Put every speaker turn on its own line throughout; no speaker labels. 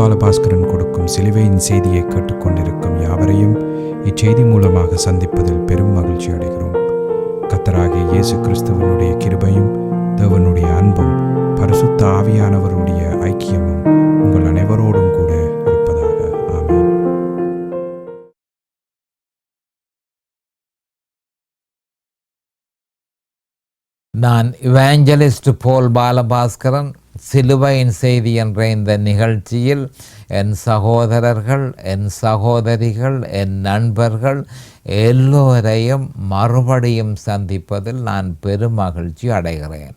பாலபாஸ்கரன் கொடுக்கும் சிலுவையின் செய்தியை கேட்டுக்கொண்டிருக்கும் யாவரையும் இச்செய்தி மூலமாக சந்திப்பதில் பெரும் மகிழ்ச்சி அடைகிறோம். கர்த்தராகிய இயேசு கிறிஸ்துவனுடைய கிருபையும் தேவனுடைய அன்பும் பரிசுத்த ஆவியானவருடைய ஐக்கியமும் உங்கள் அனைவரோடும் கூட இருப்பதாக. ஆமென்.
நான் இவாஞ்சலிஸ்ட் போல் பாலபாஸ்கரன். சிலுவையின் செய்தி என்ற இந்த நிகழ்ச்சியில் என் சகோதரர்கள், என் சகோதரிகள், என் நண்பர்கள் எல்லோரையும் மறுபடியும் சந்திப்பதில் நான் பெரும் மகிழ்ச்சி அடைகிறேன்.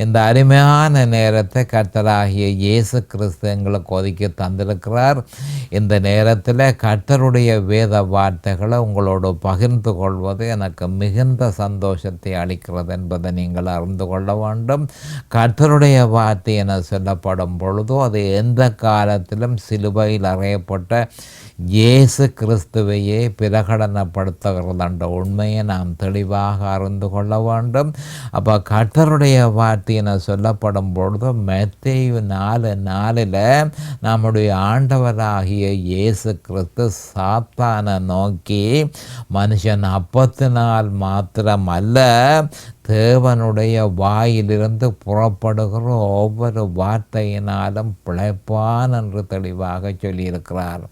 இந்த அருமையான நேரத்தை கர்த்தராகிய இயேசு கிறிஸ்து எங்களுக்கு ஒதுக்கி தந்திருக்கிறார். இந்த நேரத்தில் கர்த்தருடைய வேத வார்த்தைகளை உங்களோடு பகிர்ந்து கொள்வது எனக்கு மிகுந்த சந்தோஷத்தை அளிக்கிறது என்பதை நீங்கள் அறிந்து கொள்ள வேண்டும். கர்த்தருடைய வார்த்தை என சொல்லப்படும் பொழுதோ அது எந்த காலத்திலும் சிலுவையில் அறையப்பட்ட இயேசு கிறிஸ்துவையே பிரகடனப்படுத்துகிறது என்ற உண்மையை நாம் தெளிவாக அறிந்து கொள்ள வேண்டும். அப்போ கர்த்தருடைய வார்த்தை என சொல்லப்படும் பொழுது மத்தேயு 4:4 நம்முடைய ஆண்டவராகிய இயேசு கிறிஸ்து சாத்தானை நோக்கி, மனுஷன் அப்பத்தினால் மாத்திரமல்ல தேவனுடைய வாயிலிருந்து புறப்படுகிற ஒவ்வொரு வார்த்தையினாலும் பிழைப்பான் என்று தெளிவாக சொல்லியிருக்கிறார்.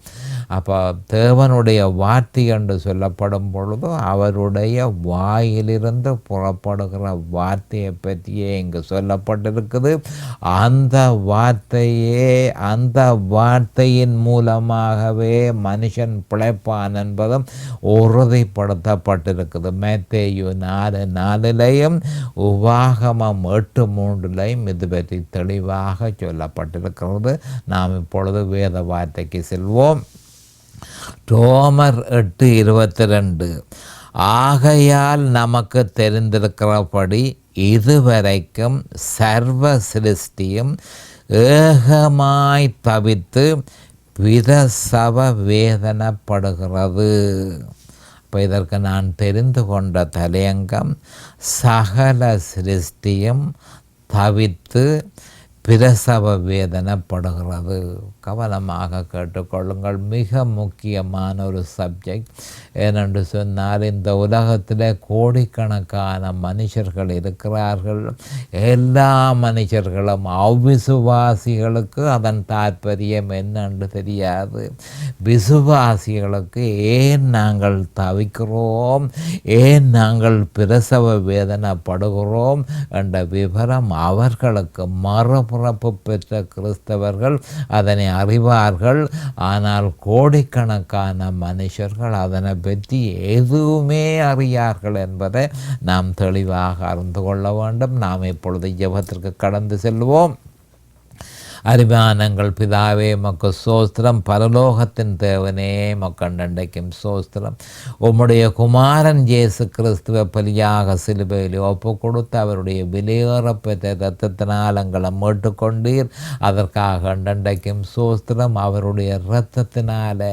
அப்போ தேவனுடைய வார்த்தை என்று சொல்லப்படும் பொழுது அவருடைய வாயிலிருந்து புறப்படுகிற வார்த்தையை பற்றியே இங்கு சொல்லப்பட்டிருக்குது. அந்த வார்த்தையின் மூலமாகவே மனுஷன் பிழைப்பான் என்பதும் உறுதிப்படுத்தப்பட்டிருக்குது. மத்தேயு 4:4 உபாகமம் 8:3 இது பற்றி தெளிவாக சொல்லப்பட்டிருக்கிறது. நாம் இப்பொழுது வேத வார்த்தைக்கு செல்வோம். ரோமர் 8:22 ஆகையால் நமக்கு தெரிந்திருக்கிறபடி இதுவரைக்கும் சர்வ சிருஷ்டியும் ஏகமாய் தவித்து பிரசவ வேதனைப்படுகிறது. இப்போ இதற்கு நான் தெரிந்து கொண்ட தலையங்கம், சகல சிருஷ்டியும் தவித்து பிரசவ வேதனைப்படுகிறது. கவனமாக கேட்டுக்கொள்ளுங்கள். மிக முக்கியமான ஒரு சப்ஜெக்ட். ஏனென்று சொன்னால் இந்த உலகத்தில் கோடிக்கணக்கான மனுஷர்கள் இருக்கிறார்கள். எல்லா மனுஷர்களும் அவ்விசுவாசிகளுக்கு அதன் தாற்பயம் என்னென்று தெரியாது. விசுவாசிகளுக்கு ஏன் நாங்கள் தவிக்கிறோம், ஏன் நாங்கள் பிரசவ வேதனைப்படுகிறோம் என்ற விவரம் அவர்களுக்கு மறுபிறப்பு பெற்ற கிறிஸ்தவர்கள் அதனை அறிவார்கள். ஆனால் கோடிக்கணக்கான மனுஷர்கள் அதனை பற்றி எதுவுமே அறியார்கள் என்பதை நாம் தெளிவாக அறிந்து கொள்ள வேண்டும். நாம் இப்பொழுது ஜெபத்திற்கு கடந்து செல்வோம். அருமையானங்கள் பிதாவே, மக்கு சோஸ்திரம். பரலோகத்தின் தேவனே, மக்கண்டண்டைக்கும் சோஸ்திரம். உம்முடைய குமாரன் இயேசு கிறிஸ்துவ பலியாக சிலுவையில் ஒப்பு கொடுத்து அவருடைய விலையேறப்பெற்ற இரத்தத்தினால் எங்களை மீட்டுக்கொண்டீர். அதற்காக அண்டண்டைக்கும் சோஸ்திரம். அவருடைய இரத்தத்தினால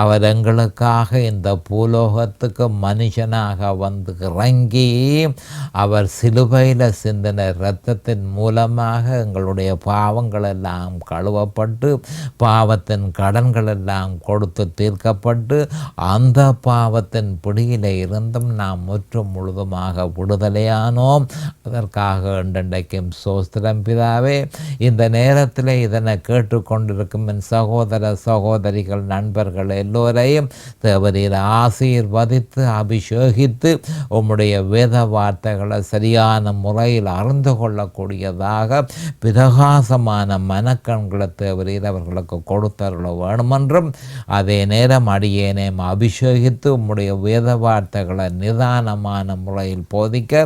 அவர் எங்களுக்காக இந்த பூலோகத்துக்கு மனுஷனாக வந்து இறங்கி அவர் சிலுவையில் சிந்தின இரத்தத்தின் மூலமாக எங்களுடைய பாவங்கள் எல்லாம் கழுவப்பட்டு பாவத்தின் கடன்கள் எல்லாம் கொடுத்து தீர்க்கப்பட்டு அந்த பாவத்தின் பிடியில இருந்தும் நாம் முற்றும் முழுதுமாக விடுதலையானோம். அதற்காக இன்றைக்கும் சோஸ்திரம் பிதாவே. இந்த நேரத்தில் இதனை கேட்டுக்கொண்டிருக்கும் என் சகோதர சகோதரிகள், நண்பர்கள் எல்லோரையும் தேவரீர் ஆசீர்வதித்து அபிஷேகித்து உம்முடைய வேத வார்த்தைகளை சரியான முறையில் அறிந்து கொள்ளக்கூடியதாக பிரகாசமான மனக்கண்களை தேவரீர் அவர்களுக்கு கொடுத்தருள வேணுமென்றும், அதே நேரம் அடியேனையும் அபிஷேகித்து உம்முடைய வேத வார்த்தைகளை நிதானமான முறையில் போதிக்க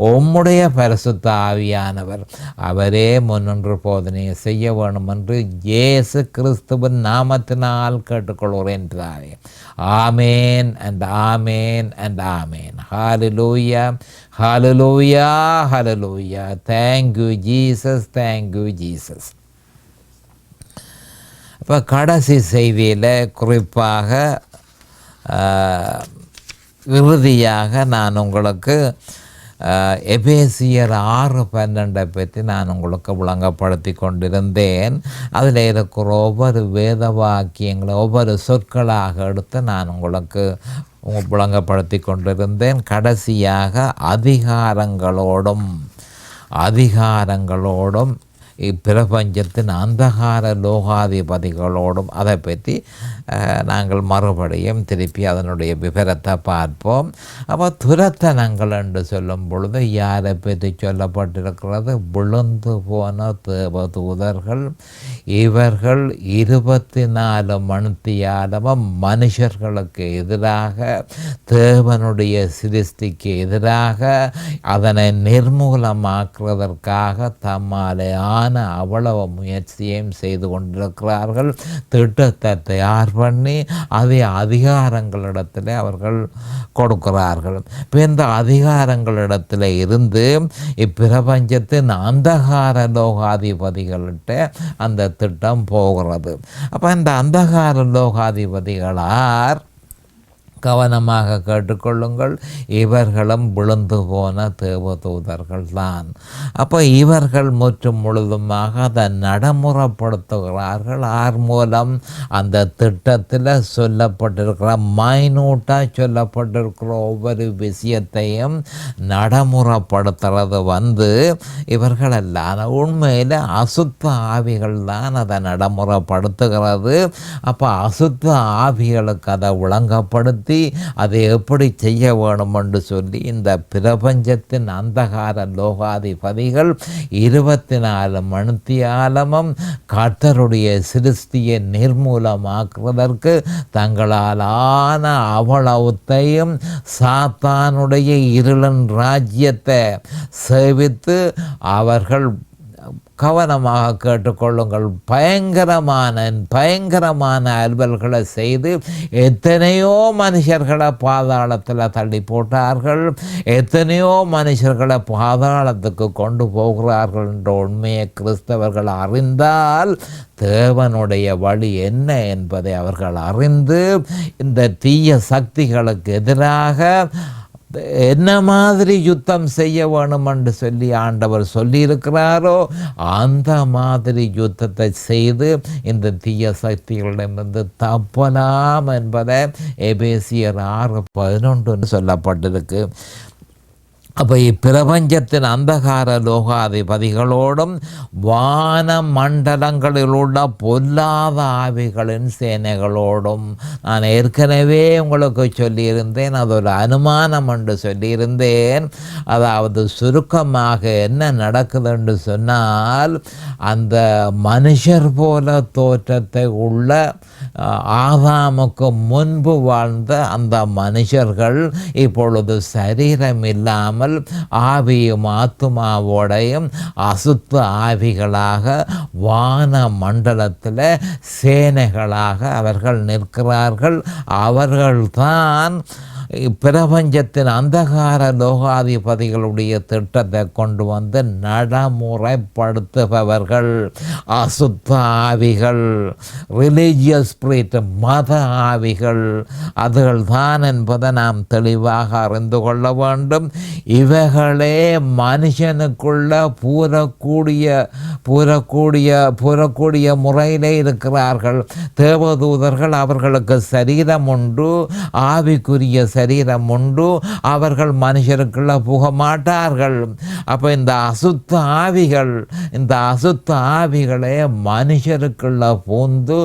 உம்முடைய பரிசுத்த ஆவியானவர் அவரே முன்னின்று போதனையை செய்ய வேணும் என்று இயேசு கிறிஸ்துவின் நாமத்தினால் கேட்டுக்கொள்கிறேன் பிதாவே. ஆமேன் and amen and amen. Hallelujah, hallelujah, hallelujah. Thank you Jesus, thank you Jesus. இப்போ கடைசி செய்தியில் குறிப்பாக இறுதியாக நான் உங்களுக்கு எபேசியர் 6:12 பற்றி நான் உங்களுக்கு விளங்கப்படுத்தி கொண்டிருந்தேன். அதில் இருக்கிற ஒவ்வொரு வேத வாக்கியங்களை ஒவ்வொரு சொற்களாக எடுத்து நான் உங்களுக்கு விளங்கப்படுத்தி கொண்டிருந்தேன். கடைசியாக அதிகாரங்களோடும் இப்பிரபஞ்சத்தின் அந்தகார லோகாதிபதிகளோடும் அதை பற்றி நாங்கள் மறுபடியும் திருப்பி அதனுடைய விவரத்தை பார்ப்போம். அப்போ துரத்தனங்கள் என்று சொல்லும் பொழுது யாரை பற்றி சொல்லப்பட்டிருக்கிறது? விழுந்து போன தேவதூதர்கள். இவர்கள் 24 மணித்தியாலமும் மனுஷர்களுக்கு எதிராக, தேவனுடைய சிருஷ்டிக்கு எதிராக, அதனை நிர்மூலமாக்குவதற்காக தம்மாலே அவ்வளவு முயற்சியையும் செய்து கொண்டிருக்கிறார்கள். திட்டத்தை தயார் பண்ணி அதை அதிகாரங்களிடத்தில் அவர்கள் கொடுக்கிறார்கள். இப்போ இந்த அதிகாரங்களிடத்தில் இருந்து இப்பிரபஞ்சத்தின் அந்தகார லோகாதிபதிகள்கிட்ட அந்த திட்டம் போகிறது. அப்போ இந்த அந்தகார லோகாதிபதிகளார் கவனமாக கேட்டுக்கொள்ளுங்கள். இவர்களும் விழுந்து போன தேவதூதர்கள் தான். அப்போ இவர்கள் முற்றும் முழுதுமாக அதை நடைமுறைப்படுத்துகிறார்கள். ஆர் மூலம்? அந்த திட்டத்தில் சொல்லப்பட்டிருக்கிற மைனூட்டாக சொல்லப்பட்டிருக்கிற ஒவ்வொரு விஷயத்தையும் நடைமுறைப்படுத்துறது இவர்கள் அல்ல. உண்மையில் அசுத்த ஆவிகள் தான் அதை நடைமுறைப்படுத்துகிறது. அப்போ அசுத்த ஆவிகளுக்கு அதை விளங்கப்படுத்தி அதை எப்படி செய்ய வேணும் என்று சொல்லி இந்த பிரபஞ்சத்தின் அந்தகார லோகாதிபதிகள் 24 மணித்தியாலமும் கர்த்தருடைய சிருஷ்டியை நிர்மூலமாக்குவதற்கு தங்களாலான அவ்வளவுத்தையும் சாத்தானுடைய இருளின் ராஜ்யத்தை சேவித்து அவர்கள், கவனமாக கேட்டுக்கொள்ளுங்கள், பயங்கரமான அலுவல்களை செய்து எத்தனையோ மனுஷர்களை பாதாளத்தில் தள்ளி போட்டார்கள். எத்தனையோ மனுஷர்களை பாதாளத்துக்கு கொண்டு போகிறார்கள் என்ற உண்மையை கிறிஸ்தவர்கள் அறிந்தால் தேவனுடைய வழி என்ன என்பதை அவர்கள் அறிந்து இந்த தீய சக்திகளுக்கு எதிராக என்ன மாதிரி யுத்தம் செய்ய வேணும் என்று சொல்லி ஆண்டவர் சொல்லியிருக்கிறாரோ அந்த மாதிரி யுத்தத்தை செய்து இந்த தீய சக்திகளிடமிருந்து தப்பலாம் என்பதை எபேசியர் 6:11 சொல்லப்பட்டிருக்கு. அப்போ இப்பிரபஞ்சத்தின் அந்தகார லோகாதிபதிகளோடும் வான மண்டலங்களில் உள்ள பொல்லாத ஆவிகளின் சேனைகளோடும் நான் ஏற்கனவே உங்களுக்கு சொல்லியிருந்தேன். அது ஒரு அனுமானம் என்று சொல்லியிருந்தேன். அதாவது சுருக்கமாக என்ன நடக்குது என்று சொன்னால், அந்த மனுஷர் போல தோற்றத்தை உள்ள ஆதாமுக்கு முன்பு வாழ்ந்த அந்த மனுஷர்கள் இப்பொழுது சரீரம் இல்லாமல் ஆவியும் ஆத்துமாவோடையும் அசுத்த ஆவிகளாக வான மண்டலத்தில் சேனைகளாக அவர்கள் நிற்கிறார்கள். அவர்கள்தான் பிரபஞ்சத்தின் அந்தகார லோகாதிபதிகளுடைய திட்டத்தை கொண்டு வந்து நடைமுறைப்படுத்துபவர்கள். அசுத்த ஆவிகள், ரிலீஜியஸ் ஸ்பிரிட், மத ஆவிகள், அதுகள் தான் என்பதை நாம் தெளிவாக அறிந்து கொள்ள வேண்டும். இவைகளே மனுஷனுக்குள்ள பூரக்கூடிய முறையிலே இருக்கிறார்கள். தேவதூதர்கள் அவர்களுக்கு சரீரம் உண்டு, ஆவிக்குரிய சரீரம் உண்டு. அவர்கள் மனுஷருக்குள்ள புக மாட்டார்கள். அப்போ இந்த அசுத்த ஆவிகளே மனுஷருக்குள்ள பூந்து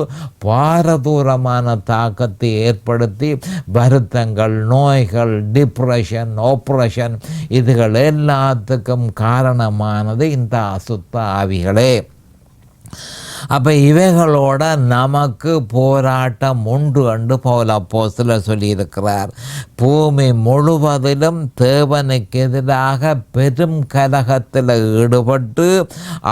பாரதூரமான தாக்கத்தை ஏற்படுத்தி வருத்தங்கள், நோய்கள், டிப்ரெஷன், ஆப்ரேஷன், இதுகள் எல்லாத்துக்கும் காரணமானது இந்த அசுத்த ஆவிகளே. அப்போ இவைகளோட நமக்கு போராட்டம் உண்டு என்று பவுல் அப்போஸ்தலர் சொல்லியிருக்கிறார். பூமி முழுவதிலும் தேவனுக்கு எதிராக பெரும் கலகத்தில் ஈடுபட்டு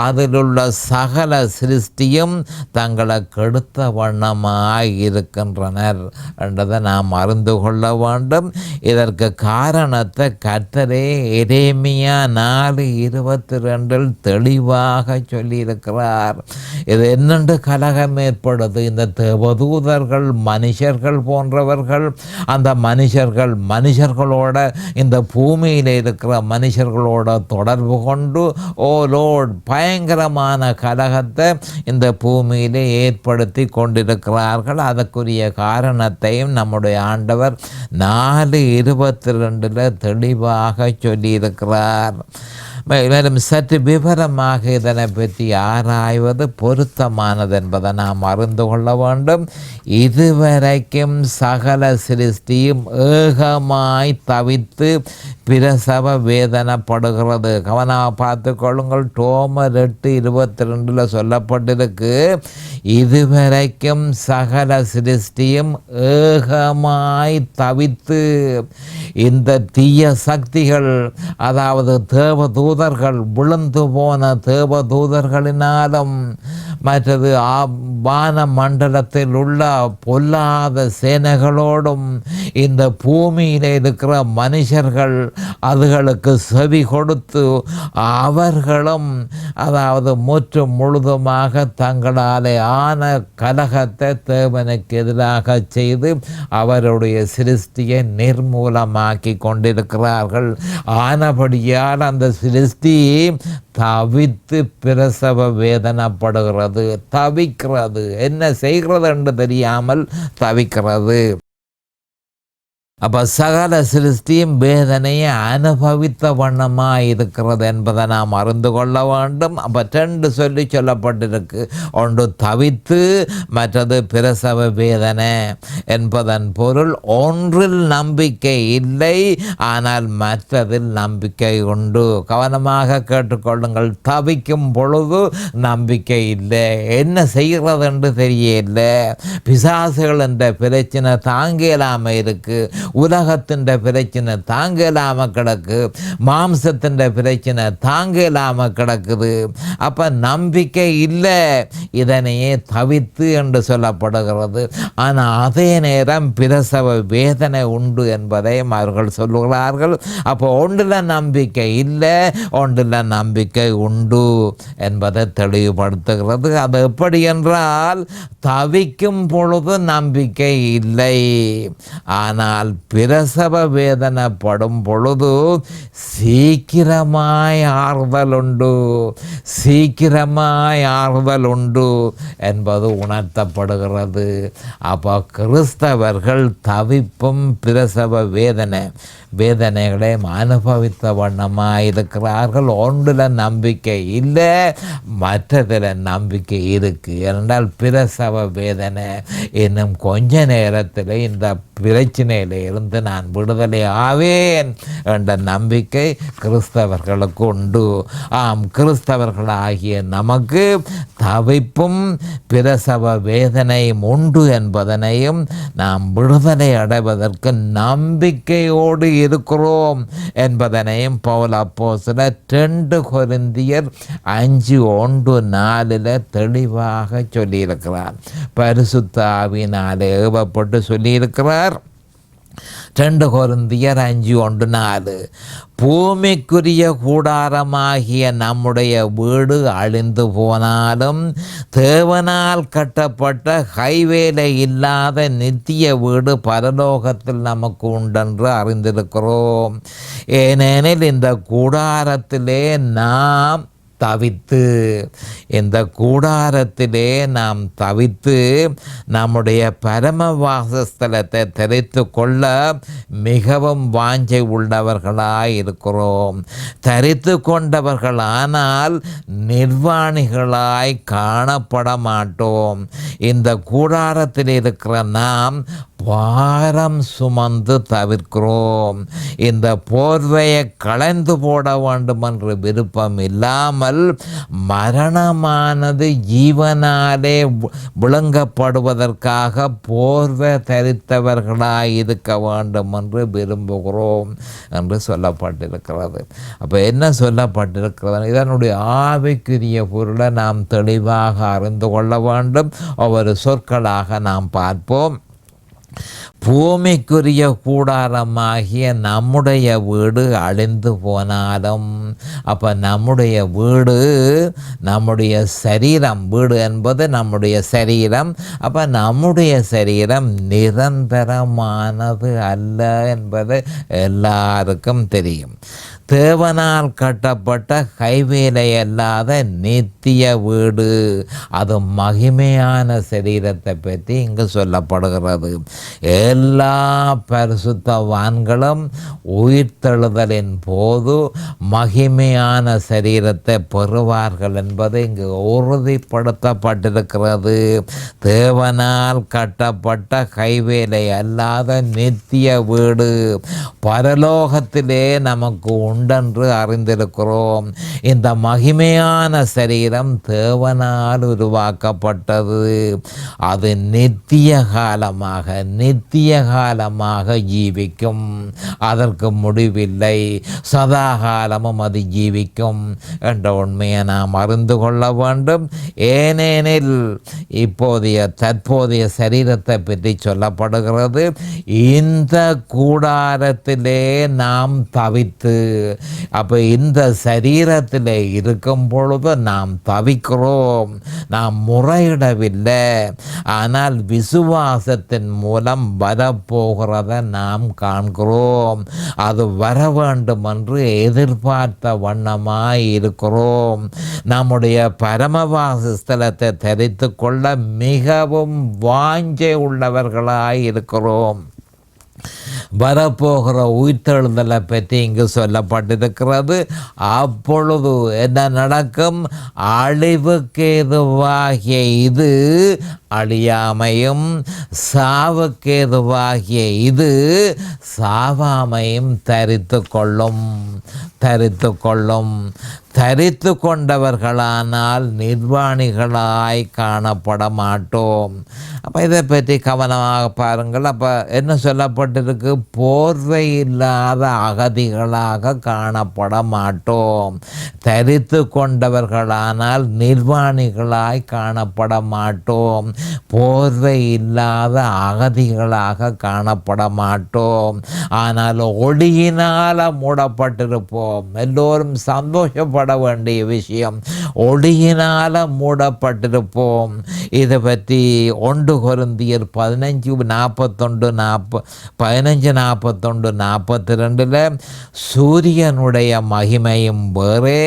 அதிலுள்ள சகல சிருஷ்டியும் தங்களை கெடுத்த வண்ணமாக இருக்கின்றனர் என்றதை நாம் அறிந்து கொள்ள வேண்டும். இதற்கு காரணத்தை கர்த்தரே எரேமியா 4:22 தெளிவாக சொல்லியிருக்கிறார். இது என்னென்று கலகம் ஏற்படுது. இந்த தேவதூதர்கள் மனுஷர்கள் போன்றவர்கள், அந்த மனுஷர்களோட இந்த பூமியில் இருக்கிற மனுஷர்களோட தொடர்பு கொண்டு லோர்ட் பயங்கரமான கலகத்தை இந்த பூமியிலே ஏற்படுத்தி கொண்டிருக்கிறார்கள். அதற்குரிய காரணத்தையும் நம்முடைய ஆண்டவர் 4:22 தெளிவாக சொல்லியிருக்கிறார். மேலும் சற்று விவரமாக இதனை பற்றி ஆராய்வது பொருத்தமானது என்பதை நாம் அறிந்து கொள்ள வேண்டும். இதுவரைக்கும் சகல சிருஷ்டியும் ஏகமாய் தவித்து பிரசவ வேதனைப்படுகிறது. கவனமாக பார்த்து கொள்ளுங்கள். ரோமர் 8:22 சொல்லப்பட்டிருக்கு, இதுவரைக்கும் சகல சிருஷ்டியும் ஏகமாய் தவித்து. இந்த தீய சக்திகள், அதாவது தேவதூதர்கள், விழுந்து போன தேவதூதர்களினாலும் மற்றது வான மண்டலத்தில் உள்ள பொல்லாத சேனைகளோடும் இந்த பூமியில் இருக்கிற மனுஷர்கள் அதுகளுக்கு செவி கொடுத்து அவர்களும் அதாவது முற்றும் முழுதுமாக தங்களாலே ஆன கலகத்தை தேவனுக்கு எதிராக செய்து அவருடைய சிருஷ்டியை நிர்மூலமாக்கி கொண்டிருக்கிறார்கள். ஆனபடியால் அந்த சிருஷ்டி தவித்து பிரசவ வேதனைப்படுகிறது, தவிக்கிறது, என்ன செய்கிறது என்று தெரியாமல் தவிக்கிறது. அப்போ சகல சிருஷ்டியும் வேதனையை அனுபவித்த வண்ணமாக இருக்கிறது என்பதை நாம் அறிந்து கொள்ள வேண்டும். அப்போ 2 சொல்லப்பட்டிருக்கு. ஒன்று தவித்து, மற்றது பிரசவ வேதனை என்பதன் பொருள் ஒன்றில் நம்பிக்கை இல்லை, ஆனால் மற்றதில் நம்பிக்கை உண்டு. கவனமாக கேட்டுக்கொள்ளுங்கள். தவிக்கும் பொழுது நம்பிக்கை இல்லை, என்ன செய்கிறது என்று தெரியல. பிசாசுகள் என்ற பிரச்சனை தாங்கலாமல் இருக்கு, உலகத்தின் பிரச்சனை தாங்க இல்லாமல் கிடக்கு, மாம்சத்தின் பிரச்சனை தாங்க இல்லாமல் கிடக்குது. அப்போ நம்பிக்கை இல்லை, இதனையே தவித்து என்று சொல்லப்படுகிறது. ஆனால் அதே நேரம் பிரசவ வேதனை உண்டு என்பதையும் அவர்கள் சொல்லுகிறார்கள். அப்போ ஒன்றில் நம்பிக்கை இல்லை, ஒன்றில் நம்பிக்கை உண்டு என்பதை தெளிவுபடுத்துகிறது. அது எப்படி என்றால், தவிக்கும் பொழுது நம்பிக்கை இல்லை, ஆனால் பிரசவ வேதனைப்படும் பொழுது சீக்கிரமாய் ஆறுதல் உண்டு, சீக்கிரமாய் ஆறுதல் உண்டு என்பது உணர்த்தப்படுகிறது. அப்போ கிறிஸ்தவர்கள் தவிப்பும் பிரசவ வேதனைகளை அனுபவித்த வண்ணமாக இருக்கிறார்கள். ஒன்றில் நம்பிக்கை இல்லை, மற்றதில் நம்பிக்கை இருக்கு. ஏனென்றால் பிரசவ வேதனை இன்னும் கொஞ்ச நேரத்தில் இந்த பிரச்சனையில் இருந்து நான் விடுதலை ஆவேன் என்ற நம்பிக்கை கிறிஸ்தவர்களுக்கு உண்டு. ஆம், கிறிஸ்தவர்களாகிய நமக்கு தவிப்பும் பிரசவ வேதனையும் உண்டு என்பதனையும் நாம் விடுதலை அடைவதற்கு நம்பிக்கையோடு இருக்கிறோம் என்பதனையும் பவுல் அப்போஸ்தலர் 2 கொரிந்தியர் 5:1-4 தெளிவாக சொல்லியிருக்கிறார். பரிசுத்த ஆவியினாலே ஏவப்பட்டு சொல்லியிருக்கிறார். 2 கொரிந்தியர் 5:1-4 பூமிக்குரிய கூடாரமாகிய நம்முடைய வீடு அழிந்து போனாலும் தேவனால் கட்டப்பட்ட கைவேலை இல்லாத நித்திய வீடு பரலோகத்தில் நமக்கு உண்டென்று அறிந்திருக்கிறோம். ஏனெனில் இந்த கூடாரத்திலே நாம் தவித்து, இந்த கூடாரத்திலே நாம் தவித்து நம்முடைய பரம வாசஸ்தலத்தை தெரித்து கொள்ள மிகவும் வாஞ்சை உள்ளவர்களாய் இருக்கிறோம். தரித்து கொண்டவர்களானால் நிர்வாணிகளாய் காணப்பட மாட்டோம். இந்த கூடாரத்தில் இருக்கிற நாம் பாரம் சுமந்து தவிர்க்கிறோம். இந்த போர்வையை களைந்து போட வேண்டும் என்று விருப்பம் இல்லாமல் மரணமானது ஜீவனாலே விளங்கப்படுவதற்காக போர்வை தரித்தவர்களாய் இருக்க வேண்டும் என்று விரும்புகிறோம் என்று சொல்லப்பட்டிருக்கிறது. அப்போ என்ன சொல்லப்பட்டிருக்கிறது? இதனுடைய ஆவிக்குரிய பொருளை நாம் தெளிவாக அறிந்து கொள்ள வேண்டும். ஒவ்வொரு சொற்களாக நாம் பார்ப்போம். பூமிக்குரிய கூடாரமாகிய நம்முடைய வீடு அழிந்து போனாலும், அப்போ நம்முடைய வீடு நம்முடைய சரீரம், வீடு என்பது நம்முடைய சரீரம், அப்போ நம்முடைய சரீரம் நிரந்தரமானது அல்ல என்பது எல்லாருக்கும் தெரியும். தேவனால் கட்டப்பட்ட கைவேலை அல்லாத நித்திய வீடு, அது மகிமையான சரீரத்தை பற்றி இங்கு சொல்லப்படுகிறது. எல்லா பரிசுத்தவான்களும் உயிர்த்தெழுதலின் போது மகிமையான சரீரத்தை பெறுவார்கள் என்பது இங்கு உறுதிப்படுத்தப்பட்டிருக்கிறது. தேவனால் கட்டப்பட்ட கைவேலை அல்லாத நித்திய வீடு பரலோகத்திலே நமக்கு உண்டென்று அறிந்திருக்கிறோம். இந்த மகிமையான சரீரம் தேவனால் உருவாக்கப்பட்டது. அது நித்திய காலமாக ஜீவிக்கும். அதற்கு முடிவில்லை. சதாகாலமும் அது ஜீவிக்கும் என்ற உண்மையை நாம் அறிந்து கொள்ள வேண்டும். ஏனெனில் தற்போதைய சரீரத்தை பற்றி சொல்லப்படுகிறது. இந்த கூடாரத்திலே நாம் தவித்து, அப்போ இந்த சரீரத்தில் இருக்கும் பொழுது நாம் தவிக்கிறோம், நாம் முறையிடவில்லை. ஆனால் விசுவாசத்தின் மூலம் வரப்போகிறத நாம் காண்கிறோம். அது வர வேண்டும் என்று எதிர்பார்த்த வண்ணமாய் இருக்கிறோம். நம்முடைய பரமவாசஸ்தலத்தை தரித்து கொள்ள மிகவும் வாஞ்சை உள்ளவர்களாய் இருக்கிறோம். வரப்போகிற உயிர்த்தெழுதலை பற்றி இங்கு சொல்லப்பட்டிருக்கிறது. அப்பொழுது என்ன நடக்கும்? அழிவுக்கு ஏதுவாகிய இது அழியாமையும், சாவுக்கு ஏதுவாகிய இது சாவாமையும் தரித்து கொண்டவர்களானால் நிர்வாணிகளாய் காணப்பட மாட்டோம். அப்போ இதை பற்றி கவனமாக பாருங்கள். அப்போ என்ன சொல்லப்பட்டிருக்கு? போர்வை இல்லாத அகதிகளாக காணப்பட மாட்டோம். தரித்து கொண்டவர்களானால் நிர்வாணிகளாய் காணப்பட மாட்டோம். போர்வை இல்லாத அகதிகளாக காணப்பட மாட்டோம். ஆனால் ஒளியினால் மூடப்பட்டிருப்போம். எல்லோரும் சந்தோஷப்பட வேண்டிய விஷயம். ஒளியினால் மூடப்பட்டிருப்போம். இதை பற்றி 1 கொரிந்தியர் 15:41-42 சூரியனுடைய மகிமையும் வேறே,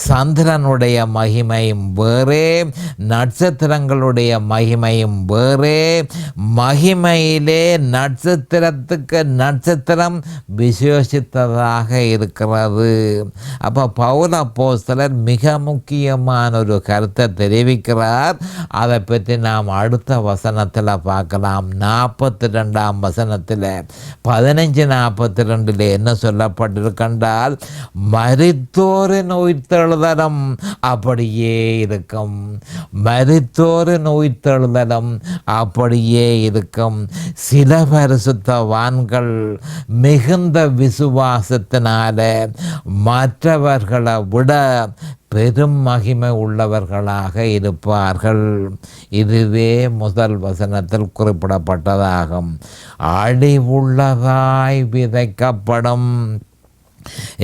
சந்திரனுடைய மகிமையும் வேறே, நட்சத்திரங்களுடைய மகிமையும் வேறே. மகிமையிலே நட்சத்திரத்துக்கு நட்சத்திரம் விசேஷித்ததாக இருக்கிறது. அப்போ பவுல் அப்போஸ்தலர் மிக முக்கியமான ஒரு கருத்தை தெரிவிக்கிறார். அதை பற்றி நாம் அடுத்த வசனத்தில் பார்க்கலாம். 42ஆம் வசனத்தில் 15:42 என்ன சொல்லப்பட்டிருக்கின்றால், மரித்தோரின் உயிர்த்தெழுதலும் அப்படியே இருக்கும். மரித்தோரின் உயிர்த்தெழுதலும் அப்படியே இருக்கும். சில பரிசுத்தவான்கள் மிகுந்த விசுவாசத்தினால மற்றவர்களை விட பெரும் மகிமை உள்ளவர்களாக இருப்பார்கள். இதுவே முதல் வசனத்தில் குறிப்பிடப்பட்டதாகும். அழிவுள்ளதாய் விதைக்கப்படும்.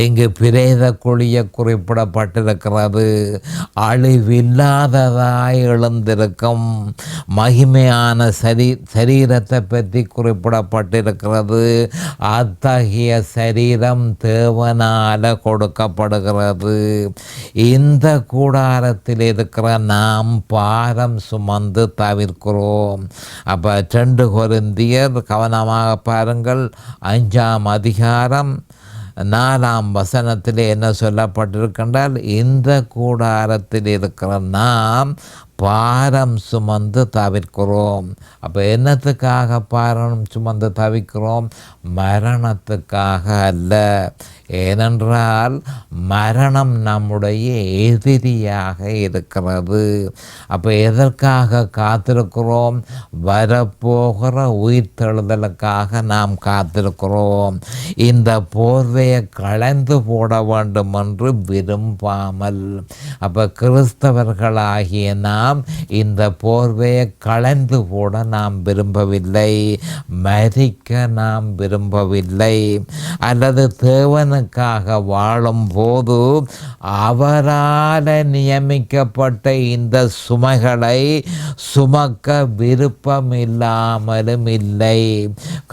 இங்கு பிரேத குழிய குறிப்பிடப்பட்டிருக்கிறது. அழிவில்லாததாய் எழுந்திருக்கும் மகிமையான சரீரத்தை பற்றி குறிப்பிடப்பட்டிருக்கிறது. அத்தகைய சரீரம் தேவனால கொடுக்கப்படுகிறது. இந்த கூடாரத்தில் இருக்கிற நாம் பாரம் சுமந்து தவிர்க்கிறோம். அப்போ 2 கொரிந்தியர் கவனமாக பாருங்கள். 5ஆம் அதிகாரம் 4ஆம் வசனத்தில் என்ன சொல்லப்பட்டிருக்கின்றால், இந்த கூடாரத்தில் இருக்கிற நாம் பாரம் சுமந்து தவிர்க்கிறோம். அப்போ என்னத்துக்காக பாரம் சுமந்து தவிர்க்கிறோம்? மரணத்துக்காக அல்ல. ஏனென்றால் மரணம் நம்முடைய எதிரியாக இருக்கிறது. அப்போ எதற்காக காத்திருக்கிறோம்? வரப்போகிற உயிர்த்தெழுதலுக்காக நாம் காத்திருக்கிறோம். இந்த போர்வையை களைந்து போட வேண்டும் என்று விரும்பாமல். அப்போ கிறிஸ்தவர்களாகிய நாம் இந்த போர்வையை களைந்து போட நாம் விரும்பவில்லை, மரிக்க நாம் விரும்பவில்லை. அல்லது தேவனுக்காக வாழும் போது அவரால் நியமிக்கப்பட்ட இந்த சுமைகளை சுமக்க விருப்பம் இல்லாமலும் இல்லை.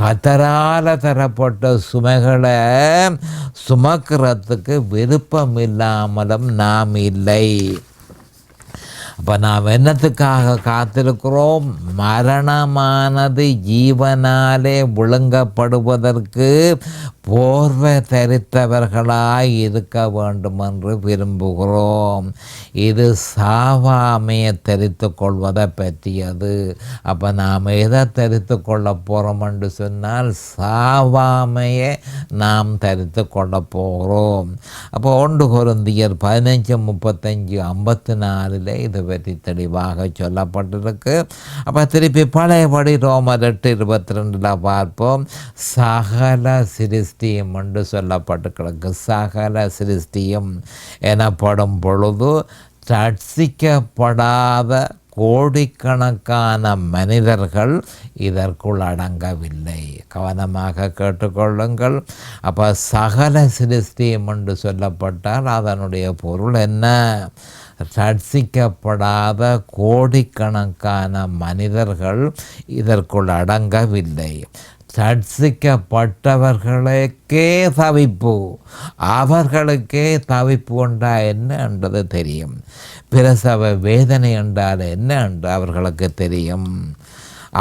கர்த்தரால் தரப்பட்ட சுமைகளை சுமக்கிறதுக்கு விருப்பம் இல்லாமலும் நாம் இல்லை. அப்போ நாம் என்னத்துக்காக காத்திருக்கிறோம்? மரணமானது ஜீவனாலே விழுங்கப்படுவதற்கு போர்வை தரித்தவர்களாய் இருக்க வேண்டும் என்று விரும்புகிறோம். இது சாவாமையை தரித்து கொள்வதை பற்றியது. அப்போ நாம் எதை தரித்து கொள்ள போகிறோம் என்று சொன்னால் சாவாமையை நாம் தரித்து கொள்ள போகிறோம். அப்போ 1 கொரிந்தியர் 15:35-54 இது பற்றி தெளிவாக சொல்லப்பட்டிருக்கு. அப்போ திருப்பி பழையபடி ரோமர் 8:22 பார்ப்போம். சகல சிருஷ்டியும் என்று சொல்லப்பட்டு கிடக்கு. சகல சிருஷ்டியும் எனப்படும் பொழுது ரட்சிக்கப்படாத கோடிக்கணக்கான மனிதர்கள் இதற்குள் அடங்கவில்லை. கவனமாக கேட்டுக்கொள்ளுங்கள். அப்போ சகல சிருஷ்டியும் என்று சொல்லப்பட்டால் அதனுடைய பொருள் என்ன? ரட்சிக்கப்படாத கோடிக்கணக்கான மனிதர்கள் இதற்குள் அடங்கவில்லை. ரட்சிக்கப்பட்டவர்களுக்கே தவிப்பு, அவர்களுக்கே தவிப்பு உண்டா என்ன என்றது தெரியும். பிரசவ வேதனை என்றால் என்ன என்று அவர்களுக்கு தெரியும்.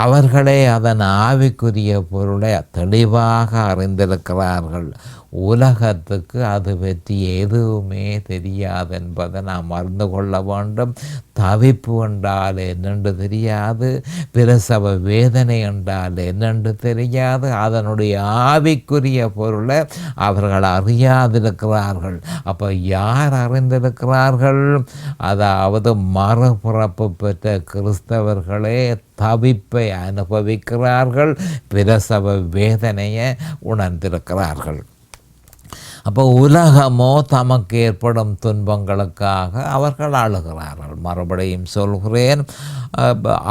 அவர்களே அதன் ஆவிக்குரிய பொருளை தெளிவாக அறிந்திருக்கிறார்கள். உலகத்துக்கு அது பற்றி எதுவுமே தெரியாது என்பதை நாம் அறிந்து கொள்ள வேண்டும். தவிப்பு என்றால் என்னென்று தெரியாது, பிரசவ வேதனை என்றால் என்னென்று தெரியாது, அதனுடைய ஆவிக்குரிய பொருளை அவர்கள் அறியாதிருக்கிறார்கள். அப்போ யார் அறிந்திருக்கிறார்கள்? அதாவது மறுபிறப்பு பெற்ற கிறிஸ்தவர்களே தவிப்பை அனுபவிக்கிறார்கள், பிரசவ வேதனையை உணர்ந்திருக்கிறார்கள். அப்போ உலகமோ தமக்கு ஏற்படும் துன்பங்களுக்காக அவர்கள் அழுகிறார்கள். மறுபடியும் சொல்கிறேன்,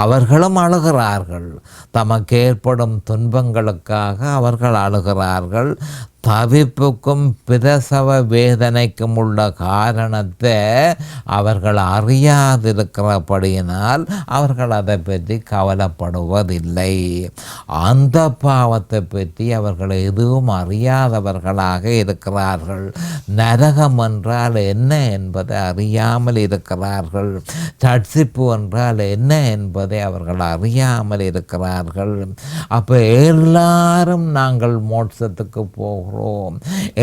அவர்களும் அழுகிறார்கள். தமக்கு ஏற்படும் துன்பங்களுக்காக அவர்கள் அழுகிறார்கள். தவிப்புக்கும் பிரசவ வேதனைக்கும் உள்ள காரணத்தை அவர்கள் அறியாதிருக்கிறபடியினால் அவர்கள் அதை பற்றி கவலைப்படுவதில்லை. அந்த பாவத்தை பற்றி அவர்கள் எதுவும் அறியாதவர்களாக இருக்கிறார்கள். நரகம் என்றால் என்ன என்பதை அறியாமல் இருக்கிறார்கள். ரட்சிப்பு என்றால் என்ன என்பதை அவர்கள் அறியாமல் இருக்கிறார்கள். அப்போ எல்லாரும் நாங்கள் மோட்சத்துக்கு போகிறோம்,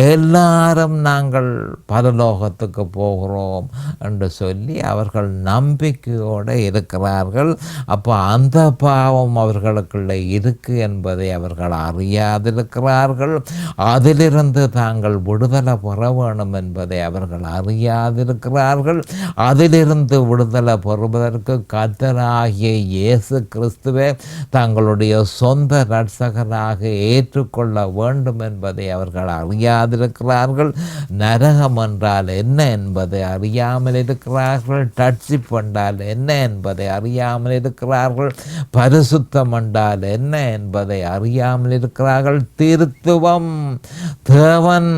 எல்லாரும் நாங்கள் பரலோகத்துக்கு போகிறோம் என்று சொல்லி அவர்கள் நம்பிக்கையோடு இருக்கிறார்கள். அப்போ அந்த பாவம் அவர்களுக்குள்ள இருக்கு என்பதை அவர்கள் அறியாதிருக்கிறார்கள். அதிலிருந்து தாங்கள் விடுதலை பெற வேணும் என்பதை அவர்கள் அறியாதிருக்கிறார்கள். அதிலிருந்து விடுதலை பெறுவதற்கு கர்த்தராகிய இயேசு கிறிஸ்துவை தங்களுடைய சொந்த இரட்சகராக ஏற்றுக்கொள்ள வேண்டும் என்பதை அவர்கள் அறியாதிருக்கிறார்கள். நரகம் என்றால் என்ன என்பதை அறியாமல் இருக்கிறார்கள். ரட்சிப்பு என்றால் என்ன என்பதை அறியாமல் இருக்கிறார்கள். பரிசுத்தம் என்றால் என்ன என்பதை அறியாமல் இருக்கிறார்கள். திருத்துவம், தேவன்,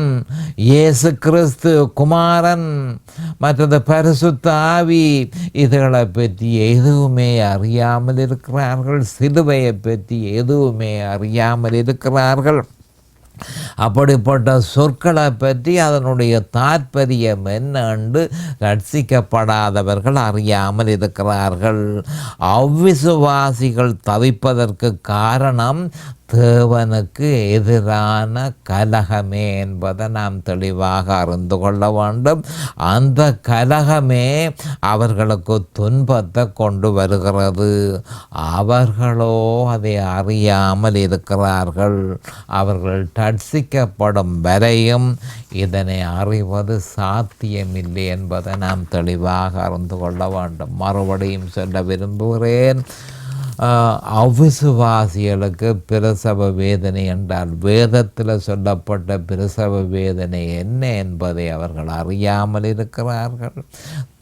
இயேசு கிறிஸ்து குமாரன், மற்றது பரிசுத்த ஆவி, இதுகளை பற்றி எதுவுமே அறியாமல் இருக்கிறார்கள். சிலுவையை பற்றி எதுவுமே அறியாமல் இருக்கிறார்கள். அப்படிப்பட்ட சொற்களை பற்றி அதனுடைய தாற்பயம் என்ன என்று ரட்சிக்கப்படாதவர்கள் அறியாமல் இருக்கிறார்கள். அவ்விசுவாசிகள் தவிப்பதற்கு காரணம் தேவனுக்கு எதிரான கலகமே என்பதை நாம் தெளிவாக அறிந்து கொள்ள வேண்டும். அந்த கலகமே அவர்களுக்கு துன்பத்தை கொண்டு வருகிறது. அவர்களோ அதை அறியாமல் இருக்கிறார்கள். அவர்கள் ரட்சிக்கப்படும் வரையும் இதனை அறிவது சாத்தியமில்லை என்பதை நாம் தெளிவாக அறிந்து கொள்ள வேண்டும். மறுபடியும் சொல்ல விரும்புகிறேன், அவிசுவாசிகளுக்கு பிரசவ வேதனை என்றால் வேதத்தில் சொல்லப்பட்ட பிரசவ வேதனை என்ன என்பதை அவர்கள் அறியாமல் இருக்கிறார்கள்.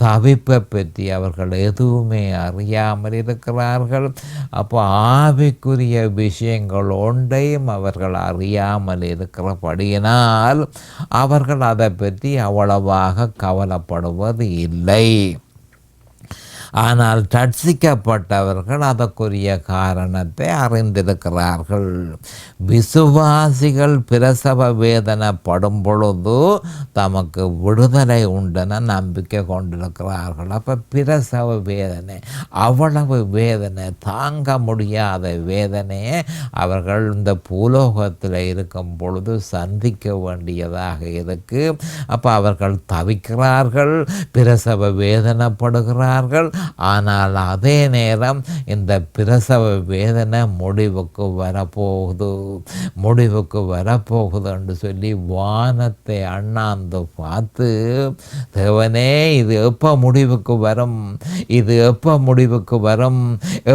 தவிப்பை பற்றி அவர்கள் எதுவுமே அறியாமல் இருக்கிறார்கள். அப்போ ஆவிக்குரிய விஷயங்கள் ஒன்றையும் அவர்கள் அறியாமல் இருக்கிறபடியினால் அவர்கள் அதை பற்றி அவ்வளவாக கவலைப்படுவது இல்லை. ஆனால் ரட்சிக்கப்பட்டவர்கள் அதற்குரிய காரணத்தை அறிந்திருக்கிறார்கள். விசுவாசிகள் பிரசவ வேதனைப்படும் பொழுது தமக்கு விடுதலை உண்டென நம்பிக்கை கொண்டிருக்கிறார்கள். அப்போ பிரசவ வேதனை, அவ்வளவு வேதனை, தாங்க முடியாத வேதனையை அவர்கள் இந்த பூலோகத்தில் இருக்கும் பொழுது சந்திக்க வேண்டியதாக இருக்கு. அப்போ அவர்கள் தவிக்கிறார்கள், பிரசவ வேதனைப்படுகிறார்கள். ஆனால் அதே நேரம் இந்த பிரசவ வேதனை முடிவுக்கு வரப்போகுது என்று சொல்லி வானத்தை அண்ணாந்து பார்த்து, தேவனே இது எப்போ முடிவுக்கு வரும், இது எப்போ முடிவுக்கு வரும்,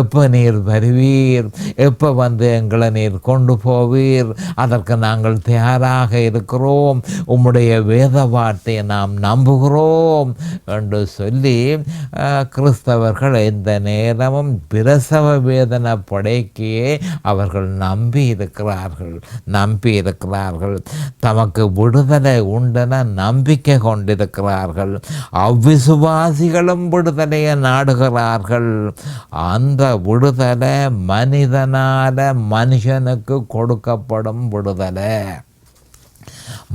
எப்போ நீர் வருவீர், எப்போ வந்து எங்களை நீர் கொண்டு போவீர், அதற்கு நாங்கள் தயாராக இருக்கிறோம், உம்முடைய வேத வார்த்தையை நாம் நம்புகிறோம் என்று சொல்லி கிறிஸ்தவர்கள் இந்த நேரமும் பிரசவ வேதனை படைக்கையே அவர்கள் நம்பி இருக்கிறார்கள். தமக்கு விடுதலை உண்டென நம்பிக்கை கொண்டிருக்கிறார்கள். அவ்விசுவாசிகளும் விடுதலையை நாடுகிறார்கள். அந்த விடுதலை மனிதனால மனுஷனுக்கு கொடுக்கப்படும் விடுதலை,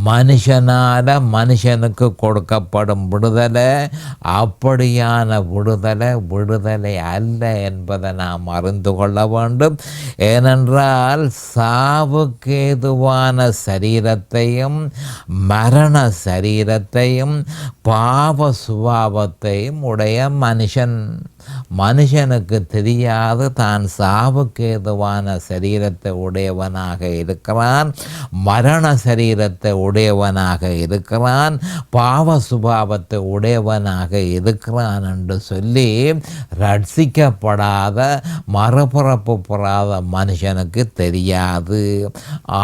மனுஷனால மனுஷனுக்கு கொடுக்கப்படும் விடுதலை. அப்படியான விடுதலை அல்ல என்பதை நாம் அறிந்து கொள்ள வேண்டும். ஏனென்றால் சாவுக்கு ஏதுவான சரீரத்தையும் மரண சரீரத்தையும் பாவ சுபாவத்தையும் உடைய மனுஷனுக்கு தெரியாது தான் சாவுக்கு ஏதுவான சரீரத்தை உடையவனாக இருக்கிறான், மரண சரீரத்தை உடையவனாக இருக்கிறான், பாவ சுபாவத்தை உடையவனாக இருக்கிறான் என்று சொல்லி ரட்சிக்கப்படாத மறுபிறப்பு பெறாத மனுஷனுக்கு தெரியாது.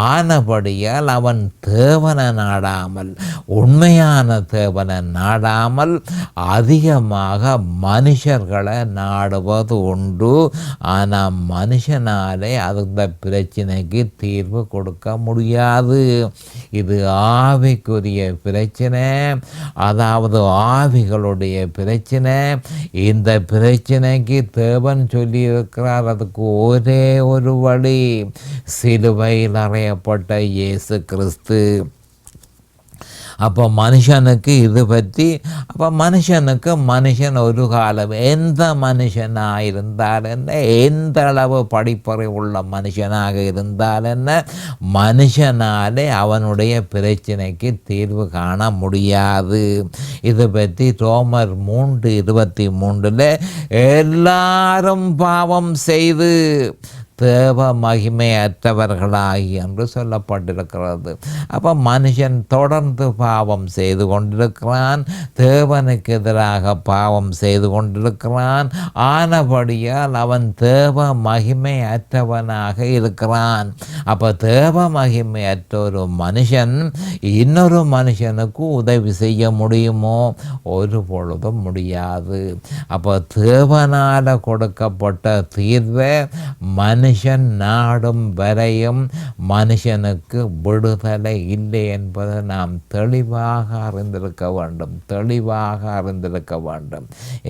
ஆனபடியால் அவன் தேவனை நாடாமல், உண்மையான தேவனை நாடாமல் அதிகமாக மனுஷர்களை நாடுவது உண்டு. ஆனால் மனுஷனாலே அந்த பிரச்சனைக்கு தீர்வு கொடுக்க முடியாது. இது ஆவிக்குரிய பிரச்சனை, அதாவது ஆவிகளுடைய பிரச்சனை. இந்த பிரச்சனைக்கு தேவன் சொல்லியிருக்கிறார், அதுக்கு ஒரே ஒரு வழி, சிலுவையில் அறையப்பட்ட இயேசு கிறிஸ்து. அப்போ மனுஷனுக்கு இது பற்றி, அப்போ மனுஷன் ஒரு காலம் எந்த மனுஷனாக இருந்தால் என்ன, எந்த அளவு படிப்பறிவு உள்ள மனுஷனாக இருந்தால் என்ன, மனுஷனாலே அவனுடைய பிரச்சனைக்கு தீர்வு காண முடியாது. இது பற்றி ரோமர் 3:23 எல்லாரும் பாவம் செய்து தேவ மகிமையற்றவர்களாகி என்று சொல்லப்பட்டிருக்கிறது. அப்போ மனுஷன் தொடர்ந்து பாவம் செய்து கொண்டிருக்கிறான், தேவனுக்கு எதிராக பாவம் செய்து கொண்டிருக்கிறான். ஆனபடியால் அவன் தேவ மகிமையற்றவனாக இருக்கிறான். அப்போ தேவ மகிமையற்ற ஒரு மனுஷன் இன்னொரு மனுஷனுக்கு உதவி செய்ய முடியுமோ? ஒரு பொழுதும் முடியாது. அப்போ தேவனால் கொடுக்கப்பட்ட தீர்வை மனுஷன் நாடும் வரையும் மனுஷனுக்கு விடுதலை இல்லை என்பதை நாம் தெளிவாக அறிந்திருக்க வேண்டும்.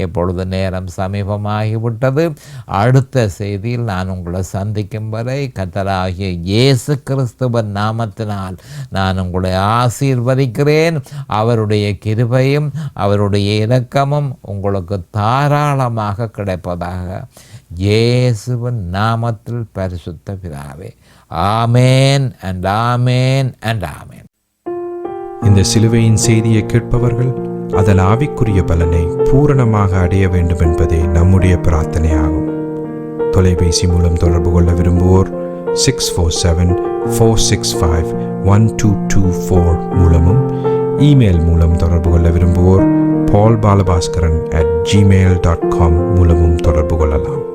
இப்பொழுது நேரம் சமீபமாகிவிட்டது. அடுத்த செய்தியில் நான் உங்களை சந்திக்கும் வரை கர்த்தராகிய இயேசு கிறிஸ்துவின் நாமத்தினால் நான் உங்களை ஆசீர்வதிக்கிறேன். அவருடைய கிருபையும் அவருடைய இரக்கமும் உங்களுக்கு தாராளமாக கிடைப்பதாக இயேசுவின் நாமத்தில் பரிசுத்த பிதாவே. ஆமேன் அண்ட் ஆமேன் அண்ட் ஆமேன்.
இந்த சிலுவையின் செய்தியை கேட்பவர்கள் அதன் ஆவிக்குரிய பலனை பூரணமாக அடைய வேண்டும் என்பதே நம்முடைய பிரார்த்தனையாகும். தொலைபேசி மூலம் தொடர்பு கொள்ள விரும்புவோர் 647 4651224 மூலமும், இமெயில் மூலம் தொடர்பு கொள்ள விரும்புவோர் paulbalabaskaran@gmail.com மூலமும் தொடர்பு கொள்ளலாம்.